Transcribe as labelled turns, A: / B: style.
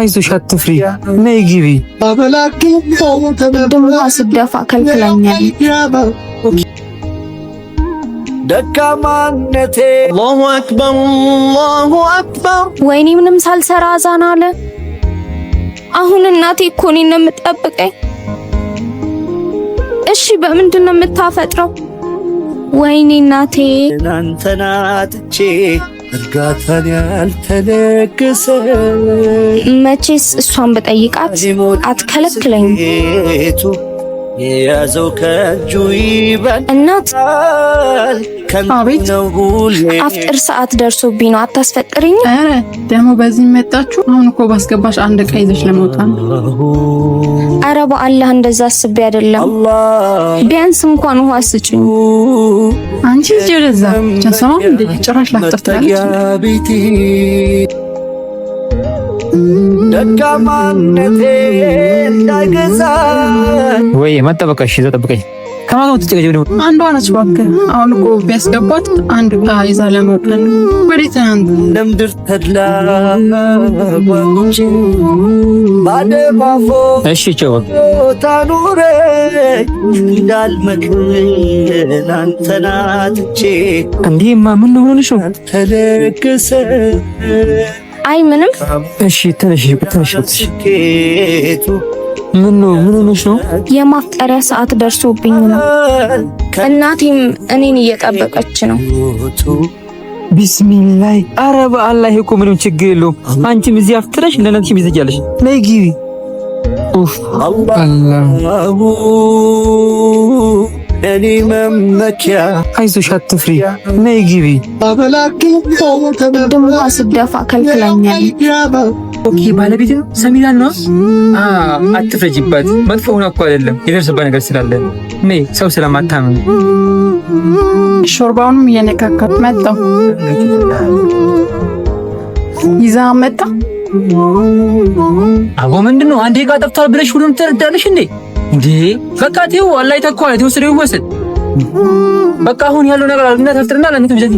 A: አይዞሽ አትፍሪ፣ ነይ ግቢ።
B: ደግሞ አስደፋ ከልክለኛል።
A: ደካማነቴ አላሁ አክበር አላሁ አክበር።
B: ወይኔ ምንም ሳልሰራ አዛን አለ። አሁን እናቴ እኮ እኔን ነው የምትጠብቀኝ። እሺ በምንድን ነው የምታፈጥረው? ወይኔ እናቴ
A: እናንተና ትቼ እርጋታን ያልተለገሰ
B: መቼስ እሷን በጠይቃት አትከለክለኝ።
A: የያዘው ከእጁ ይበል
B: እናት።
C: አቤት።
B: አፍጥር ሰዓት ደርሶብኝ ነው፣ አታስፈጥሪኝ?
C: ኧረ ደግሞ በዚህ መጣችሁ? አሁን እኮ ባስገባሽ አንድ ዕቃ ይዘሽ ለመውጣት።
B: ኧረ በአላህ እንደዛ አስቤ አይደለም። ቢያንስ እንኳን ውሃ ስጭኝ።
C: አንቺ ልጅ ወደዛ ጀሰማ እንደ ጭራሽ ላፍጥር ትላለች።
A: ደካማነቴ እንዳይገዛ ወይ መጠበቀሽ ተጠብቀኝ። ከማን ነው ትጨቀጭ?
C: አንዷ ነች እባክህ። አሁን እኮ ቢያስገባት አንድ ዕቃ ይዛ ለመውጣት ወዴት አንተ?
A: ለምድር ተድላ ወንጂ ባደባፎ እሺ ጨው ታኑረ እንዳልመክን አንተና ትቼ እንዴማ ምን ሆነሽ ነው? ተለገሰ
B: አይ ምንም።
A: እሺ ተነሽ ምን ሆነሽ ነው?
B: የማፍጠሪያ ሰዓት ደርሶብኝ ነው። እናቴም እኔን እየጠበቀች ነው።
A: ቢስሚላህ። ኧረ በአላህ እኮ ምንም ችግር የለውም። አንቺም እዚህ አፍጥረሽ ለነፍስሽ ይዘጃለሽ። ነይ ግቢ። ኡፍ አላሁ እኔ መመኪያ አይዞሽ አትፍሪ፣ ነይ ግቢ።
B: ደግሞ አስደፋ ከልክለኛል።
A: ኦኬ ባለቤት ነው ሰሚራን ነው። አትፍረጂባት፣ መጥፎ ሆነ እኮ አይደለም፣ የደረሰባት ነገር ስላለ ነይ። ሰው ስለማታምን
C: ሾርባውንም እየነካካት መጣው ይዛ መጣ።
A: አቦ ምንድነው? አንዴ ዕቃ ጠፍቷል ብለሽ ሁሉም ትረዳለሽ እንዴ? እንዴ በቃ ተይው፣ አላህ ይተካዋል። የተወሰደው ይወሰድ በቃ። አሁን ያለው ነገር አለና ተፍጥርና ለኔ ተምጀት